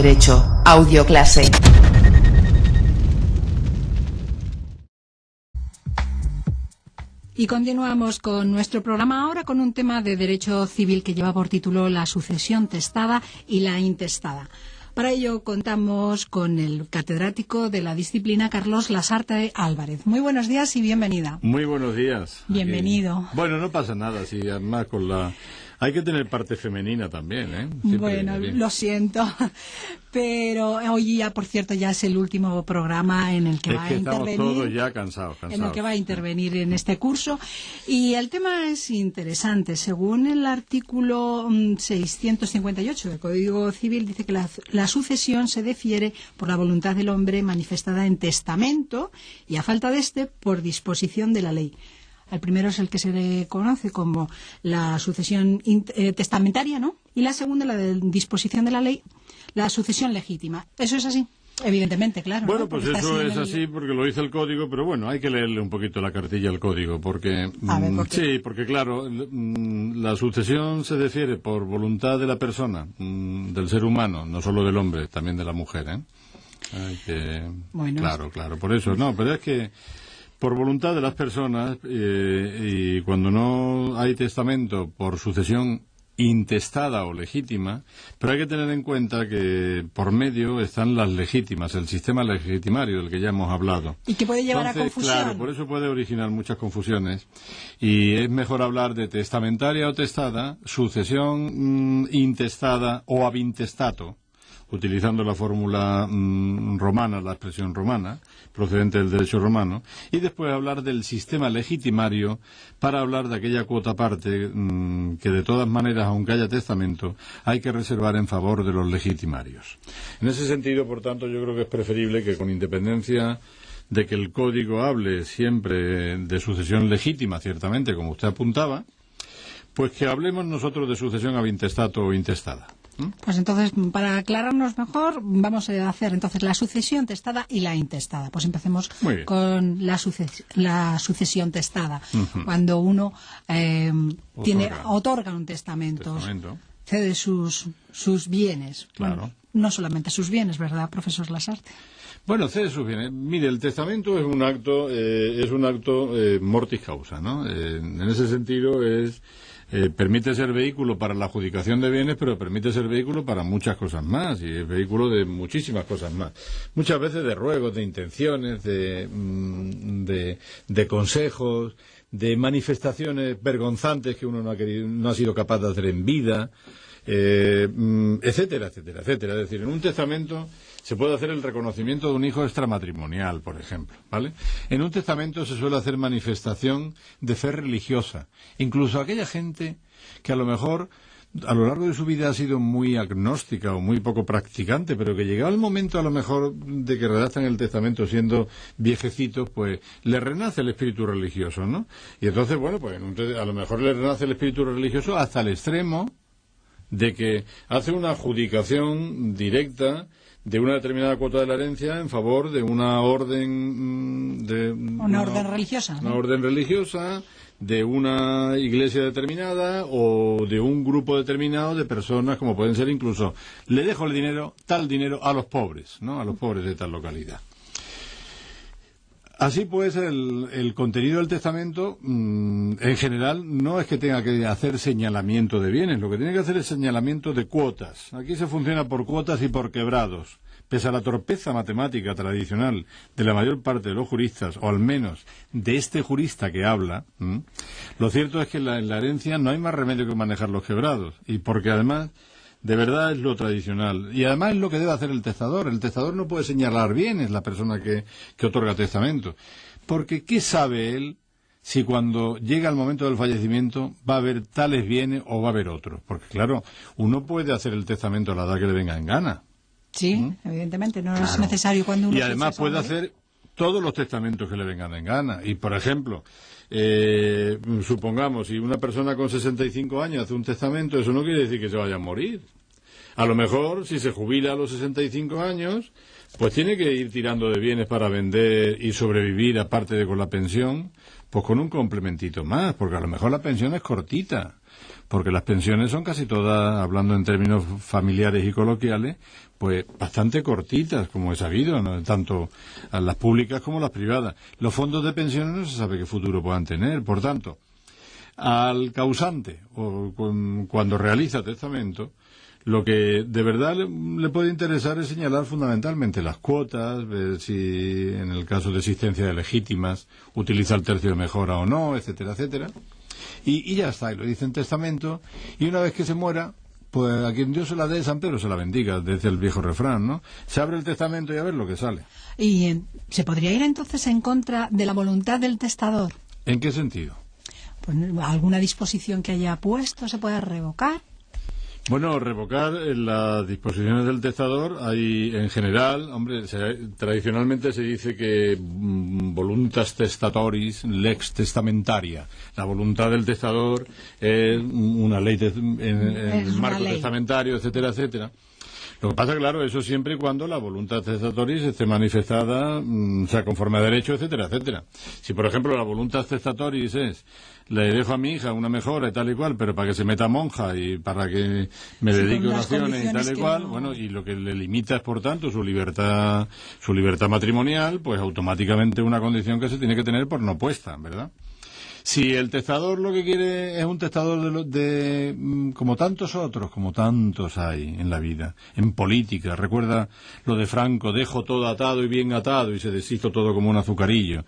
Derecho, audioclase. Y continuamos con nuestro programa ahora con un tema de derecho civil que lleva por título la sucesión testada y la intestada. Para ello contamos con el catedrático de la disciplina, Carlos Lasarte Álvarez. Muy buenos días y bienvenida. Muy buenos días. Bienvenido. Bueno, no pasa nada, sí, además con la... Hay que tener parte femenina también, ¿eh? Siempre bueno, lo siento, pero hoy ya, por cierto, ya es el último programa en el que va a intervenir. Estamos todos ya cansados. En el que va a intervenir en este curso. Y el tema es interesante. Según el artículo 658 del Código Civil, dice que la sucesión se difiere por la voluntad del hombre manifestada en testamento y, a falta de este, por disposición de la ley. El primero es el que se le conoce como la sucesión testamentaria, ¿no? Y la segunda, la de disposición de la ley, la sucesión legítima. ¿Eso es así? Evidentemente, claro. Bueno, ¿no? pues eso es así porque lo dice el código, pero bueno, hay que leerle un poquito la cartilla al código, porque... sí, porque claro, la sucesión se difiere por voluntad de la persona, del ser humano, no solo del hombre, también de la mujer, ¿eh? Bueno. Claro, por eso, no, pero es que... Por voluntad de las personas, y cuando no hay testamento por sucesión intestada o legítima, pero hay que tener en cuenta que por medio están las legítimas, el sistema legitimario del que ya hemos hablado. Y que puede llevar a confusión. Claro, por eso puede originar muchas confusiones. Y es mejor hablar de testamentaria o testada, sucesión intestada o ab intestato, utilizando la fórmula romana, la expresión romana, procedente del derecho romano, y después hablar del sistema legitimario para hablar de aquella cuota parte que de todas maneras, aunque haya testamento, hay que reservar en favor de los legitimarios. En ese sentido, por tanto, yo creo que es preferible que, con independencia de que el código hable siempre de sucesión legítima, ciertamente, como usted apuntaba, pues que hablemos nosotros de sucesión ab intestato o intestada. Pues entonces, para aclararnos mejor, vamos a hacer entonces la sucesión testada y la intestada. Pues empecemos con la sucesión testada. Cuando uno otorga un testamento, cede sus bienes. Claro. Bueno, no solamente sus bienes, ¿verdad, profesor Lasarte? Bueno, cede sus bienes. Mire, el testamento es un acto mortis causa, ¿no? En ese sentido permite ser vehículo para la adjudicación de bienes, pero permite ser vehículo para muchas cosas más, y es vehículo de muchísimas cosas más. Muchas veces de ruegos, de intenciones, de consejos, de manifestaciones vergonzantes que uno no ha sido capaz de hacer en vida, etcétera, etcétera, etcétera. Es decir, en un testamento se puede hacer el reconocimiento de un hijo extramatrimonial, por ejemplo, ¿vale? En un testamento se suele hacer manifestación de fe religiosa. Incluso aquella gente que a lo mejor a lo largo de su vida ha sido muy agnóstica o muy poco practicante, pero que llegado el momento a lo mejor de que redactan el testamento siendo viejecitos, pues le renace el espíritu religioso, ¿no? Y entonces, bueno, pues a lo mejor le renace el espíritu religioso hasta el extremo de que hace una adjudicación directa de una determinada cuota de la herencia en favor de una orden orden religiosa, ¿no? Una orden religiosa, de una iglesia determinada o de un grupo determinado de personas, como pueden ser incluso, le dejo el dinero, tal dinero, a los pobres, ¿no? A los pobres de tal localidad. Así pues, el contenido del testamento, en general, no es que tenga que hacer señalamiento de bienes, lo que tiene que hacer es señalamiento de cuotas. Aquí se funciona por cuotas y por quebrados. Pese a la torpeza matemática tradicional de la mayor parte de los juristas, o al menos de este jurista que habla, lo cierto es que en la herencia no hay más remedio que manejar los quebrados, y porque además... De verdad es lo tradicional. Y además es lo que debe hacer el testador. El testador no puede señalar bienes, la persona que otorga testamento. Porque ¿qué sabe él si cuando llega el momento del fallecimiento va a haber tales bienes o va a haber otros? Porque claro, uno puede hacer el testamento a la edad que le venga en gana. Sí, evidentemente, no es necesario cuando uno... Y además puede hacer todos los testamentos que le vengan en gana. Y por ejemplo... supongamos, si una persona con 65 años hace un testamento, eso no quiere decir que se vaya a morir. A lo mejor, si se jubila a los 65 años, pues tiene que ir tirando de bienes para vender y sobrevivir, aparte de con la pensión, pues con un complementito más, porque a lo mejor la pensión es cortita, porque las pensiones son casi todas, hablando en términos familiares y coloquiales, pues bastante cortitas, como he sabido, ¿no? Tanto a las públicas como las privadas. Los fondos de pensiones no se sabe qué futuro puedan tener, por tanto, al causante, o cuando realiza testamento, lo que de verdad le puede interesar es señalar fundamentalmente las cuotas, ver si en el caso de existencia de legítimas utiliza el tercio de mejora o no, etcétera, etcétera. Y ya está, y lo dice en testamento, y una vez que se muera, pues a quien Dios se la dé, San Pedro se la bendiga, desde el viejo refrán, ¿no? Se abre el testamento y a ver lo que sale. ¿Y se podría ir entonces en contra de la voluntad del testador? ¿En qué sentido? Pues alguna disposición que haya puesto se puede revocar. Bueno, revocar las disposiciones del testador, hay en general, hombre, tradicionalmente se dice que voluntas testatoris lex testamentaria. La voluntad del testador es una ley en marco testamentario, etcétera, etcétera. Lo que pasa, claro, eso siempre y cuando la voluntad testatoris esté manifestada, sea conforme a derecho, etcétera, etcétera. Si, por ejemplo, la voluntad testatoris es, le dejo a mi hija una mejora y tal y cual, pero para que se meta monja y para que me dedique a oraciones y tal y cual, bueno, y lo que le limita es, por tanto, su libertad matrimonial, pues automáticamente una condición que se tiene que tener por no puesta, ¿verdad? Si el testador lo que quiere es un testador como tantos otros, como tantos hay en la vida, en política, recuerda lo de Franco, dejo todo atado y bien atado y se deshizo todo como un azucarillo.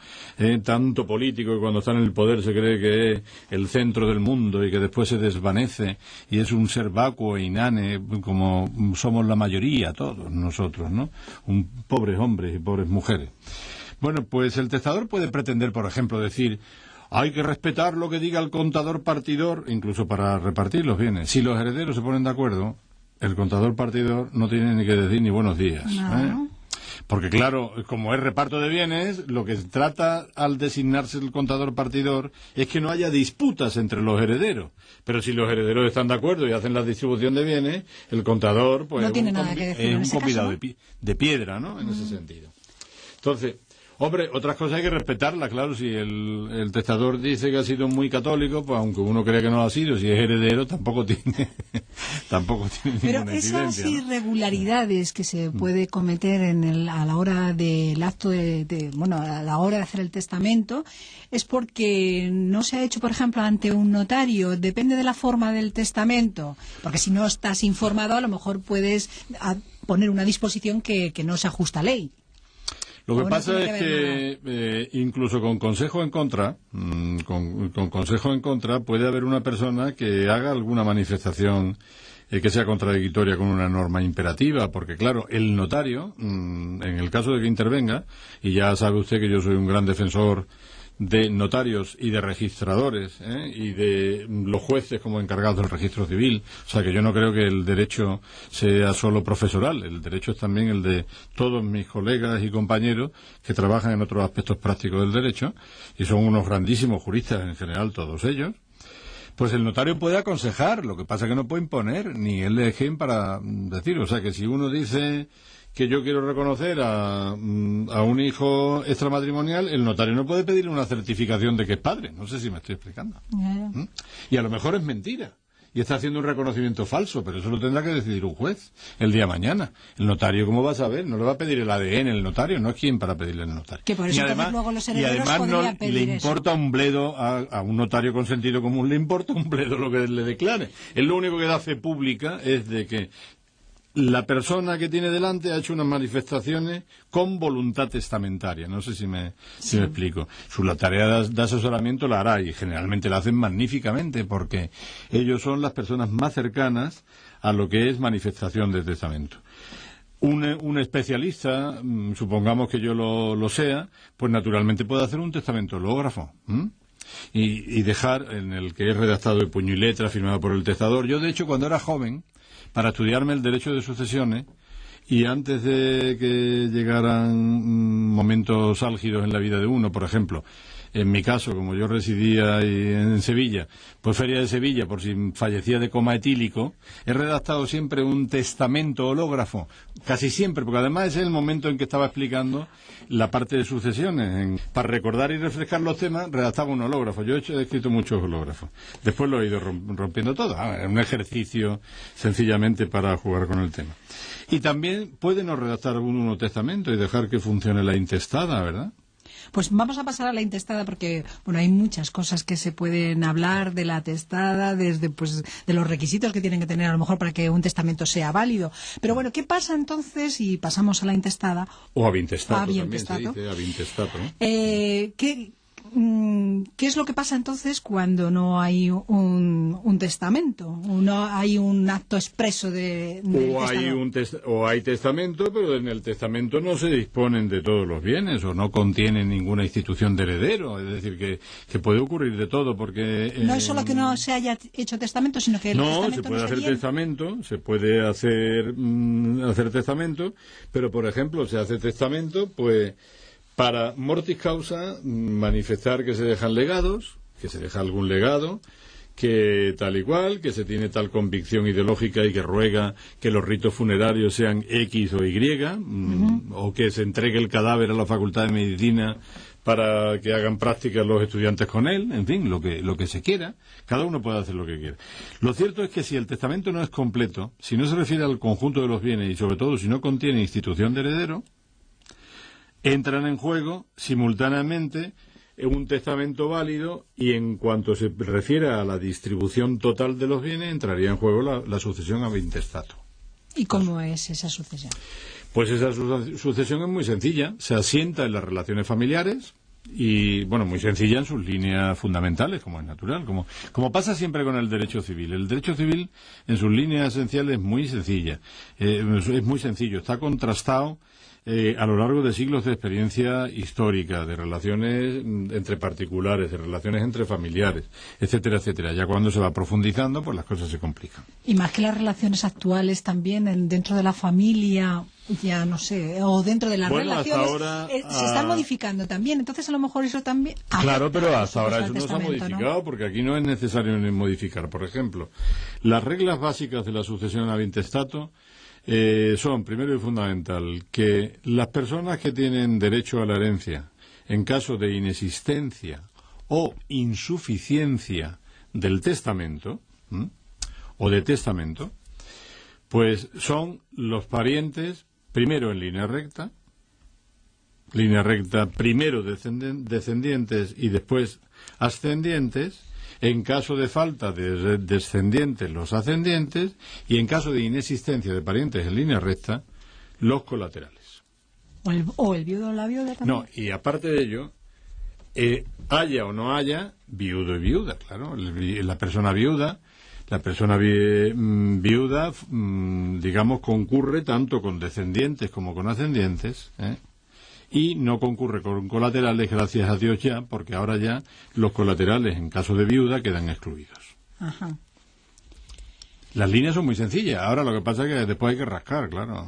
Tanto político que cuando está en el poder se cree que es el centro del mundo y que después se desvanece y es un ser vacuo e inane como somos la mayoría, todos nosotros, ¿no? Pobres hombres y pobres mujeres. Bueno, pues el testador puede pretender, por ejemplo, decir: hay que respetar lo que diga el contador partidor, incluso para repartir los bienes. Si los herederos se ponen de acuerdo, el contador partidor no tiene ni que decir ni buenos días. No. Porque claro, como es reparto de bienes, lo que se trata al designarse el contador partidor es que no haya disputas entre los herederos. Pero si los herederos están de acuerdo y hacen la distribución de bienes, el contador pues no tiene nada que decir es en un ese convidado caso, ¿no? de piedra, ¿no? En ese sentido. Entonces, hombre, otras cosas hay que respetarlas, claro. Si el testador dice que ha sido muy católico, pues aunque uno crea que no lo ha sido, si es heredero, tampoco tiene Pero ninguna esas incidencia, ¿no? irregularidades que se puede cometer a la hora del acto a la hora de hacer el testamento, es porque no se ha hecho, por ejemplo, ante un notario. Depende de la forma del testamento, porque si no estás informado, a lo mejor puedes poner una disposición que no se ajusta a ley. Lo que pasa es que incluso con consejo en contra, puede haber una persona que haga alguna manifestación que sea contradictoria con una norma imperativa, porque claro, el notario, en el caso de que intervenga, y ya sabe usted que yo soy un gran defensor de notarios y de registradores, y de los jueces como encargados del registro civil. O sea que yo no creo que el derecho sea solo profesoral, el derecho es también el de todos mis colegas y compañeros que trabajan en otros aspectos prácticos del derecho, y son unos grandísimos juristas en general todos ellos. Pues el notario puede aconsejar, lo que pasa es que no puede imponer, ni él le dejen para decir. O sea que si uno dice que yo quiero reconocer a un hijo extramatrimonial, el notario no puede pedirle una certificación de que es padre. No sé si me estoy explicando. Y a lo mejor es mentira. Y está haciendo un reconocimiento falso, pero eso lo tendrá que decidir un juez el día de mañana. El notario, ¿cómo va a saber? No le va a pedir el ADN el notario, no es quien para pedirle el notario. Que por eso luego los herederos podrían pedir le importa un bledo a un notario con sentido común, le importa un bledo lo que le declare. Él lo único que da fe pública es de que la persona que tiene delante ha hecho unas manifestaciones con voluntad testamentaria. No sé si me explico. La tarea de asesoramiento la hará y generalmente la hacen magníficamente porque ellos son las personas más cercanas a lo que es manifestación de testamento. Un especialista, supongamos que yo lo sea, pues naturalmente puede hacer un testamento hológrafo. Y dejar en el que es redactado de puño y letra, firmado por el testador. Yo, de hecho, cuando era joven, para estudiarme el derecho de sucesiones, y antes de que llegaran momentos álgidos en la vida de uno, por ejemplo, en mi caso, como yo residía en Sevilla, pues Feria de Sevilla, por si fallecía de coma etílico, he redactado siempre un testamento hológrafo, casi siempre, porque además ese es el momento en que estaba explicando la parte de sucesiones. Para recordar y refrescar los temas, redactaba un hológrafo. Yo he escrito muchos hológrafos. Después lo he ido rompiendo todo. Es un ejercicio sencillamente para jugar con el tema. Y también puede no redactar un testamento y dejar que funcione la intestada, ¿verdad? Pues vamos a pasar a la intestada porque, bueno, hay muchas cosas que se pueden hablar de la testada, desde pues de los requisitos que tienen que tener a lo mejor para que un testamento sea válido. Pero bueno, ¿qué pasa entonces si pasamos a la intestada? O avintestato, avintestato. También se dice avintestato, ¿no? ¿Qué es lo que pasa entonces cuando no hay un testamento? ¿O no hay un acto expreso de o hay testamento, pero en el testamento no se disponen de todos los bienes o no contiene ninguna institución de heredero. Es decir, que puede ocurrir de todo porque... no es solo que no se haya hecho testamento, sino que el testamento se puede no hacer llena. testamento, se puede hacer testamento, pero por ejemplo se hace testamento, pues... para mortis causa, manifestar que se dejan legados, que se deja algún legado, que tal y cual, que se tiene tal convicción ideológica y que ruega que los ritos funerarios sean X o Y, o que se entregue el cadáver a la Facultad de Medicina para que hagan prácticas los estudiantes con él, en fin, lo que se quiera. Cada uno puede hacer lo que quiera. Lo cierto es que si el testamento no es completo, si no se refiere al conjunto de los bienes y sobre todo si no contiene institución de heredero, entran en juego simultáneamente un testamento válido y en cuanto se refiere a la distribución total de los bienes entraría en juego la sucesión avintestato. ¿Y cómo es esa sucesión? Pues esa sucesión es muy sencilla, se asienta en las relaciones familiares y, bueno, muy sencilla en sus líneas fundamentales, como es natural, como pasa siempre con el derecho civil. El derecho civil en sus líneas esenciales es muy sencilla, es muy sencillo, está contrastado a lo largo de siglos de experiencia histórica, de relaciones entre particulares, de relaciones entre familiares, etcétera, etcétera. Ya cuando se va profundizando, pues las cosas se complican. Y más que las relaciones actuales también, dentro de la familia, ya no sé, o dentro de las relaciones, ahora, se están modificando también. Entonces, a lo mejor eso también... Claro, pero hasta ahora eso no se ha modificado, ¿no? Porque aquí no es necesario ni modificar. Por ejemplo, las reglas básicas de la sucesión avintestato son, primero y fundamental, que las personas que tienen derecho a la herencia en caso de inexistencia o insuficiencia del testamento, o de testamento, pues son los parientes, primero en línea recta primero descendientes y después ascendientes, en caso de falta de descendientes, los ascendientes, y en caso de inexistencia de parientes en línea recta, los colaterales. O el viudo o la viuda también. No, y aparte de ello, haya o no haya viudo y viuda, claro. La persona viuda, digamos, concurre tanto con descendientes como con ascendientes, y no concurre con colaterales, gracias a Dios ya, porque ahora ya los colaterales en caso de viuda quedan excluidos. Ajá. Las líneas son muy sencillas, ahora lo que pasa es que después hay que rascar, claro.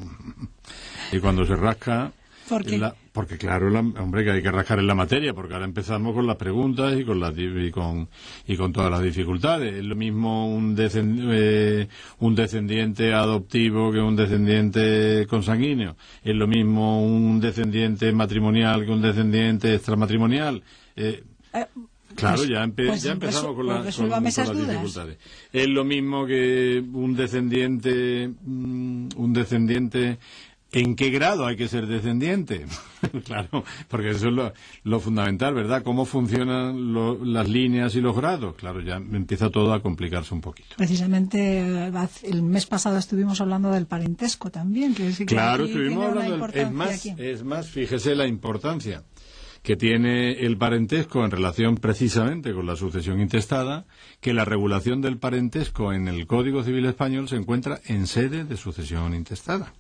Y cuando se rasca... ¿Por qué? Porque claro, hombre, que hay que rascar en la materia, porque ahora empezamos con las preguntas y con todas las dificultades. Es lo mismo un descendiente adoptivo que un descendiente consanguíneo. Es lo mismo un descendiente matrimonial que un descendiente extramatrimonial. Claro, ya empezamos con las dificultades. Es lo mismo que un descendiente... ¿En qué grado hay que ser descendiente? Claro, porque eso es lo fundamental, ¿verdad? ¿Cómo funcionan las líneas y los grados? Claro, ya empieza todo a complicarse un poquito. Precisamente el mes pasado estuvimos hablando del parentesco también. Claro, estuvimos hablando es más, fíjese la importancia que tiene el parentesco en relación precisamente con la sucesión intestada, que la regulación del parentesco en el Código Civil Español se encuentra en sede de sucesión intestada.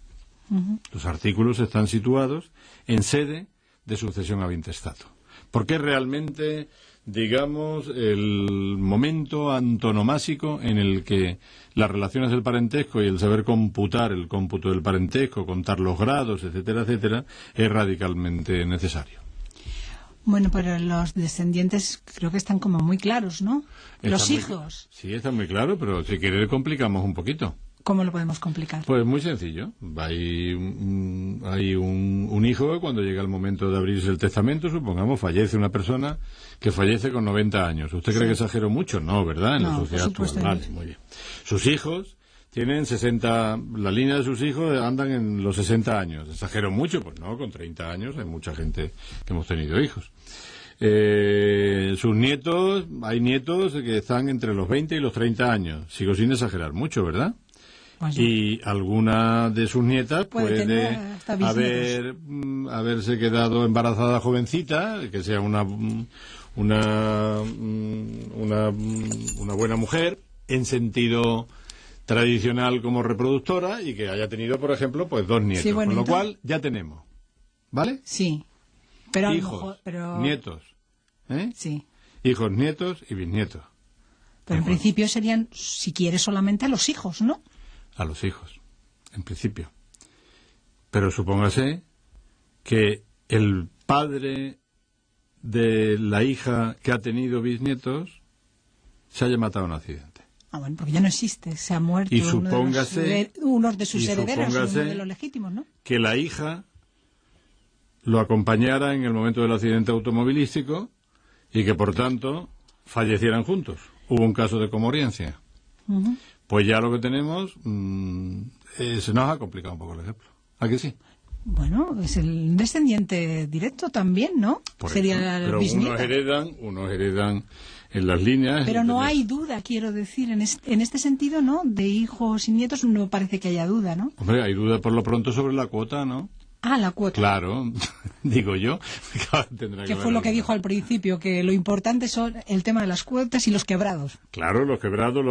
Los artículos están situados en sede de sucesión avintestato. Porque es realmente, digamos, el momento antonomásico en el que las relaciones del parentesco y el saber computar el cómputo del parentesco, contar los grados, etcétera, etcétera, es radicalmente necesario. Bueno, pero los descendientes creo que están como muy claros, ¿no? Los Está muy hijos, Sí, está muy claro, pero si quiere le complicamos un poquito. ¿cómo lo podemos complicar? Pues muy sencillo. Hay un hijo que cuando llega el momento de abrirse el testamento, supongamos, fallece una persona que fallece con 90 años. ¿Usted cree que exagero mucho? No, ¿verdad? En la No, sociedad por actual. supuesto. Vale, muy bien. Sus hijos tienen 60, la línea de sus hijos andan en los 60 años. ¿Exagero mucho? Pues no, con 30 años hay mucha gente que hemos tenido hijos. Sus nietos, hay nietos que están entre los 20 y los 30 años. Sigo sin exagerar mucho, ¿verdad? Pues Y alguna de sus nietas Puede tener hasta bisnietos. haberse quedado embarazada jovencita, que sea una buena mujer en sentido tradicional como reproductora y que haya tenido, por ejemplo, pues 2 nietos, Sí, bueno, con lo entonces- cual ya tenemos, ¿vale? Sí, pero a lo Hijos, mejor, pero nietos, ¿eh? sí, Hijos, nietos y bisnietos. pero en Bueno. principio serían, si quieres, solamente a los hijos, ¿no? A los hijos, en principio. Pero supóngase que el padre de la hija que ha tenido bisnietos se haya matado en un accidente. Ah, bueno, porque ya no existe, se ha muerto Y uno de supóngase- uno de sus herederos, supóngase- uno de los legítimos, ¿no? Que la hija lo acompañara en el momento del accidente automovilístico y que, por tanto, fallecieran juntos. Hubo un caso de comoriencia. Ujú. Pues ya lo que tenemos se nos ha complicado un poco el ejemplo. ¿A que sí? Bueno, es el descendiente directo también, ¿no? Por Sería eso. el Pero bisnieto. unos heredan en las líneas. Pero no Entonces, hay duda, quiero decir, en este sentido, ¿no? De hijos y nietos no parece que haya duda, ¿no? Hombre, hay duda por lo pronto sobre la cuota, ¿no? Ah, la cuota. Claro, digo yo. Tendrá Que ver fue lo que alguna. dijo al principio, que lo importante son el tema de las cuotas y los quebrados. Claro, los quebrados,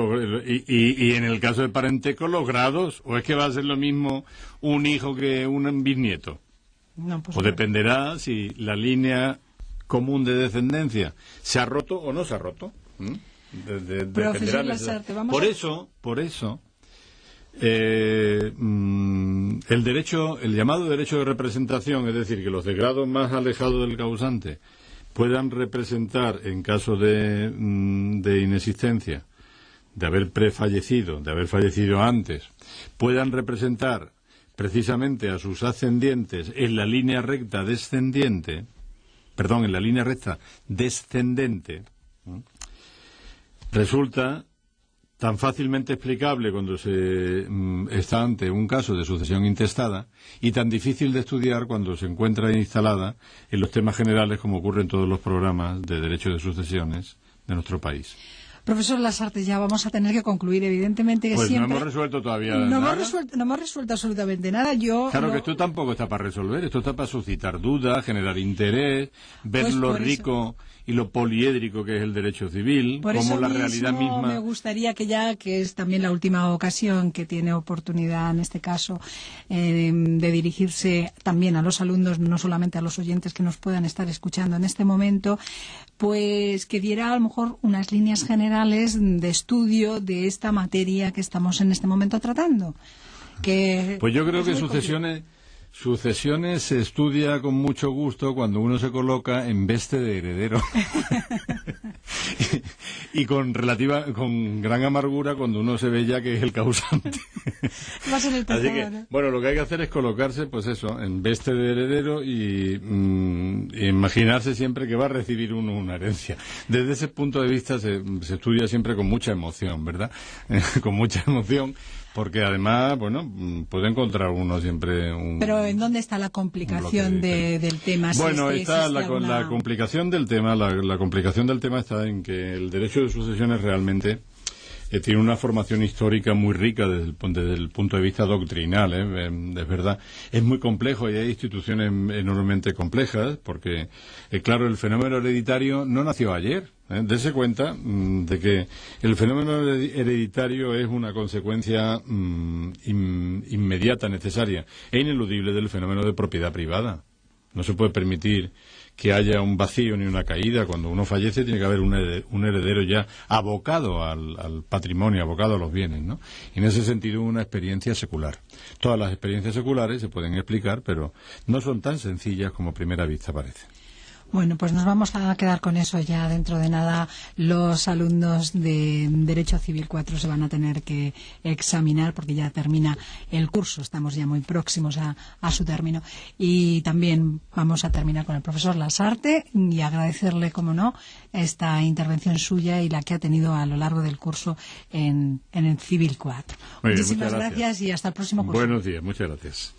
y en el caso de parentesco, los grados. ¿O es que va a ser lo mismo un hijo que un bisnieto? No, pues O dependerá si la línea común de descendencia se ha roto o no se ha roto. ¿Mm? Dependerá Profesor de- Lasarte, vamos por a- eso, el derecho, el llamado derecho de representación, es decir, que los de grado más alejados del causante puedan representar en caso de inexistencia, de haber prefallecido, de haber fallecido antes, puedan representar precisamente a sus ascendientes en la línea recta descendiente, en la línea recta descendente, ¿no? Resulta tan fácilmente explicable cuando se está ante un caso de sucesión intestada y tan difícil de estudiar cuando se encuentra instalada en los temas generales como ocurre en todos los programas de derecho de sucesiones de nuestro país. Profesor Lasarte, ya vamos a tener que concluir, evidentemente que Pues siempre... no hemos resuelto todavía no nada. hemos resuelto absolutamente nada. Claro que esto tampoco está para resolver, esto está para suscitar dudas, generar interés, ver Pues lo por eso- rico y lo poliédrico que es el derecho civil, Por como eso la realidad mismo misma. me gustaría que ya, que es también la última ocasión que tiene oportunidad en este caso de dirigirse también a los alumnos, no solamente a los oyentes que nos puedan estar escuchando en este momento, pues que diera a lo mejor unas líneas generales de estudio de esta materia que estamos en este momento tratando. Pues yo creo es que muy sucesiones se estudia con mucho gusto cuando uno se coloca en veste de heredero. y con gran amargura cuando uno se ve ya que es el causante. Va a ser el Así tercero, que, ¿no? bueno, lo que hay que hacer es colocarse, pues eso, en veste de heredero y imaginarse siempre que va a recibir uno una herencia. Desde ese punto de vista se estudia siempre con mucha emoción, ¿verdad? Con mucha emoción, porque además, bueno, puede encontrar uno siempre un... Pero ¿en dónde está la complicación del tema? Si Bueno, es que está existe la complicación del tema. La complicación del tema está en que el derecho de sucesiones realmente tiene una formación histórica muy rica desde el punto de vista doctrinal, es verdad. Es muy complejo y hay instituciones enormemente complejas porque, claro, el fenómeno hereditario no nació ayer. Dese cuenta de que el fenómeno hereditario es una consecuencia inmediata, necesaria e ineludible del fenómeno de propiedad privada. No se puede permitir que haya un vacío ni una caída. Cuando uno fallece tiene que haber un heredero ya abocado al patrimonio, abocado a los bienes, ¿no? Y en ese sentido una experiencia secular. Todas las experiencias seculares se pueden explicar, pero no son tan sencillas como a primera vista parece. Bueno, pues nos vamos a quedar con eso ya. Dentro de nada los alumnos de Derecho Civil 4 se van a tener que examinar porque ya termina el curso. Estamos ya muy próximos a su término. Y también vamos a terminar con el profesor Lasarte y agradecerle, como no, esta intervención suya y la que ha tenido a lo largo del curso en el Civil 4. Muy bien, Muchísimas muchas gracias y hasta el próximo curso. Buenos días, muchas gracias.